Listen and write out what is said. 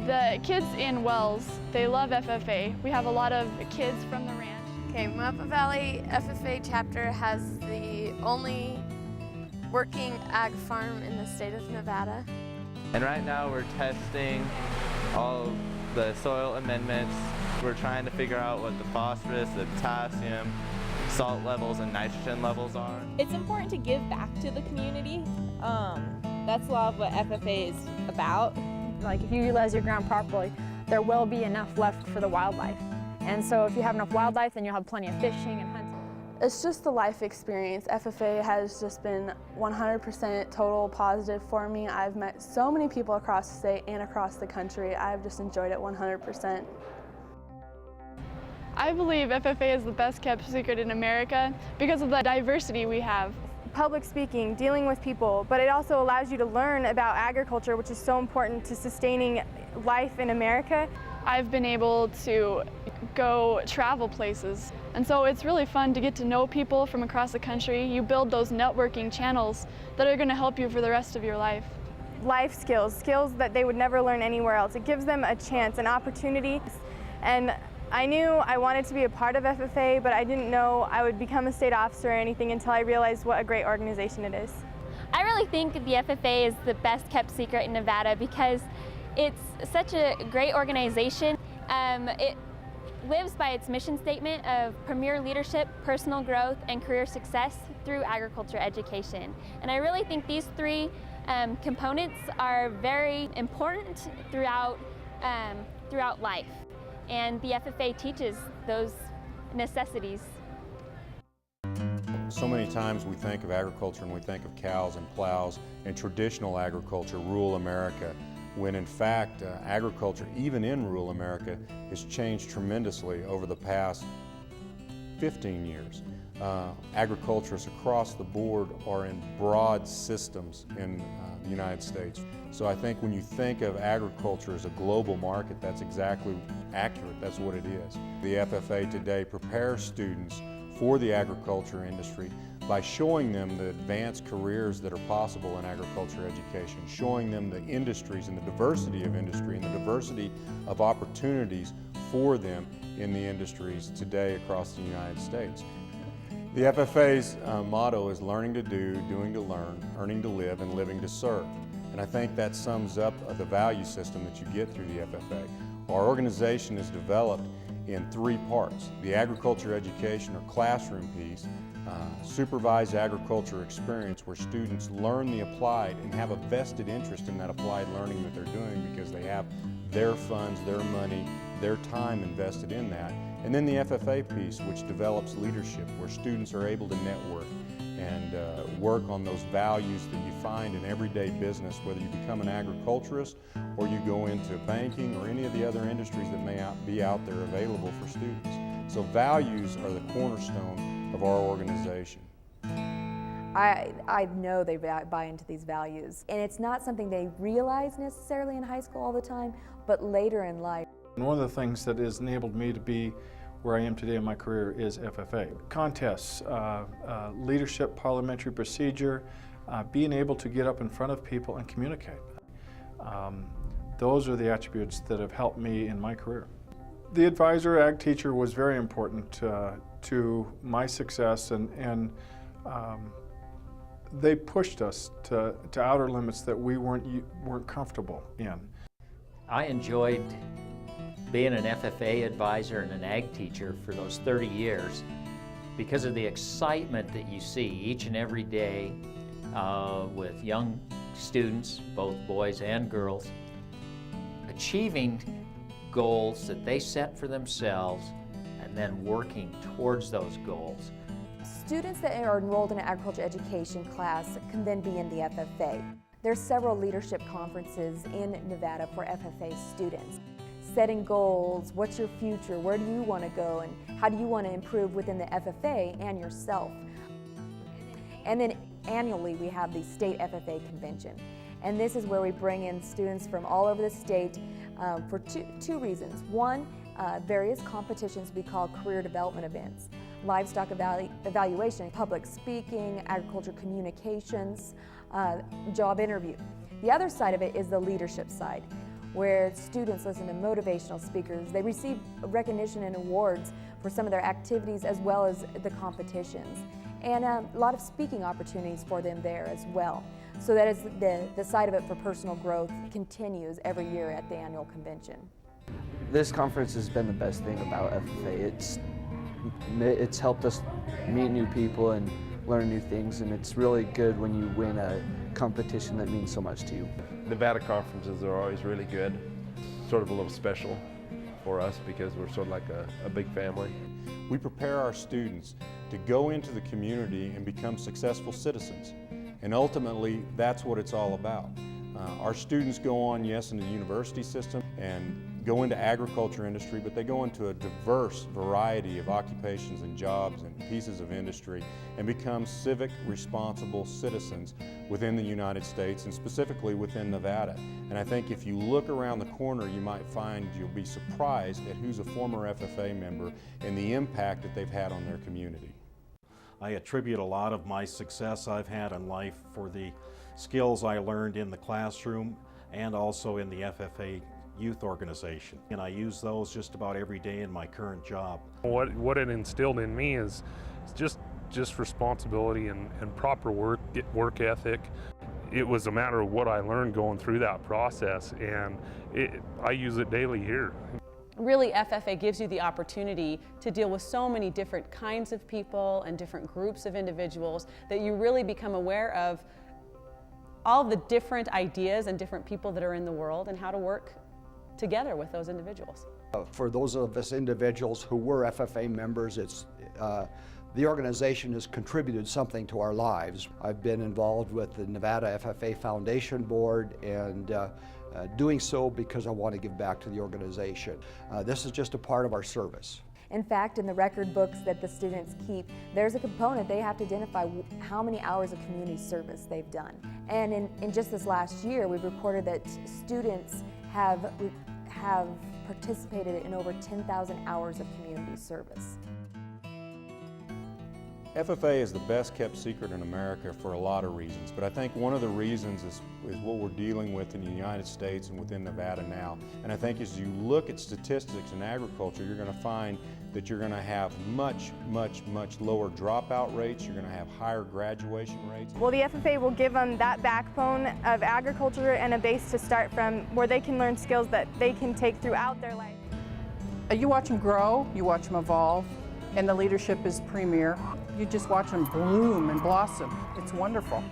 The kids in Wells, they love FFA. We have a lot of kids from the ranch. Okay, Mapa Valley FFA chapter has the only working ag farm in the state of Nevada. And right now we're testing all of the soil amendments. We're trying to figure out what the phosphorus, the potassium, salt levels, and nitrogen levels are. It's important to give back to the community. That's a lot of what FFA is about. Like if you utilize your ground properly, there will be enough left for the wildlife. And so if you have enough wildlife, then you'll have plenty of fishing and hunting. It's just the life experience. FFA has just been 100% total positive for me. I've met so many people across the state and across the country. I've just enjoyed it 100%. I believe FFA is the best kept secret in America because of the diversity we have. Public speaking, dealing with people, but it also allows you to learn about agriculture, which is so important to sustaining life in America. I've been able to go travel places, and so it's really fun to get to know people from across the country. You build those networking channels that are going to help you for the rest of your life. Life skills, skills that they would never learn anywhere else. It gives them a chance, an opportunity, and I knew I wanted to be a part of FFA, but I didn't know I would become a state officer or anything until I realized what a great organization it is. I really think the FFA is the best kept secret in Nevada because it's such a great organization. It lives by its mission statement of premier leadership, personal growth, and career success through agriculture education. And I really think these three components are very important throughout life. And the FFA teaches those necessities. So many times we think of agriculture and we think of cows and plows and traditional agriculture, rural America, when in fact agriculture, even in rural America, has changed tremendously over the past 15 years. Agriculturists across the board are in broad systems in the United States. So I think when you think of agriculture as a global market, that's exactly accurate. That's what it is. The FFA today prepares students for the agriculture industry by showing them the advanced careers that are possible in agriculture education, showing them the industries and the diversity of industry and the diversity of opportunities for them in the industries today across the United States. The FFA's motto is learning to do, doing to learn, earning to live, and living to serve. And I think that sums up the value system that you get through the FFA. Our organization is developed in three parts: the agriculture education or classroom piece, supervised agriculture experience where students learn the applied and have a vested interest in that applied learning that they're doing because they have their funds, their money, their time invested in that. And then the FFA piece, which develops leadership, where students are able to network and work on those values that you find in everyday business, whether you become an agriculturist or you go into banking or any of the other industries that may be out there available for students. So values are the cornerstone of our organization. I know they buy into these values, and it's not something they realize necessarily in high school all the time, but later in life. And one of the things that has enabled me to be where I am today in my career is FFA. Contests, leadership, parliamentary procedure, being able to get up in front of people and communicate. Those are the attributes that have helped me in my career. The advisor ag teacher was very important to my success, and they pushed us to outer limits that we weren't comfortable in. I enjoyed being an FFA advisor and an ag teacher for those 30 years because of the excitement that you see each and every day with young students, both boys and girls, achieving goals that they set for themselves and then working towards those goals. Students that are enrolled in an agriculture education class can then be in the FFA. There's several leadership conferences in Nevada for FFA students. Setting goals, what's your future, where do you want to go, and how do you want to improve within the FFA and yourself. And then annually we have the state FFA convention. And this is where we bring in students from all over the state for two reasons. One, various competitions we call career development events. Livestock evaluation, public speaking, agriculture communications, job interview. The other side of it is the leadership side. where students listen to motivational speakers. They receive recognition and awards for some of their activities as well as the competitions. And a lot of speaking opportunities for them there as well. So that is the side of it for personal growth continues every year at the annual convention. This conference has been the best thing about FFA. It's helped us meet new people and learn new things, and it's really good when you win a competition that means so much to you. Nevada conferences are always really good, sort of a little special for us because we're sort of like a big family. We prepare our students to go into the community and become successful citizens. And ultimately, that's what it's all about. Our students go on, yes, in the university system and go into agriculture industry, but they go into a diverse variety of occupations and jobs and pieces of industry and become civic, responsible citizens within the United States and specifically within Nevada. And I think if you look around the corner, you might find you'll be surprised at who's a former FFA member and the impact that they've had on their community. I attribute a lot of my success I've had in life for the skills I learned in the classroom and also in the FFA youth organization. And I use those just about every day in my current job. What it instilled in me is just responsibility and proper work ethic. It was a matter of what I learned going through that process, and I use it daily here. Really, FFA gives you the opportunity to deal with so many different kinds of people and different groups of individuals that you really become aware of all the different ideas and different people that are in the world and how to work together with those individuals. For those of us individuals who were FFA members, the organization has contributed something to our lives. I've been involved with the Nevada FFA Foundation Board and doing so because I want to give back to the organization. This is just a part of our service. In fact, in the record books that the students keep, there's a component they have to identify how many hours of community service they've done. And in just this last year, we've recorded that students have participated in over 10,000 hours of community service. FFA is the best kept secret in America for a lot of reasons, but I think one of the reasons is what we're dealing with in the United States and within Nevada now. And I think as you look at statistics in agriculture, you're going to find that you're going to have much lower dropout rates, you're going to have higher graduation rates. Well, the FFA will give them that backbone of agriculture and a base to start from where they can learn skills that they can take throughout their life. You watch them grow, you watch them evolve, and the leadership is premier. You just watch them bloom and blossom. It's wonderful.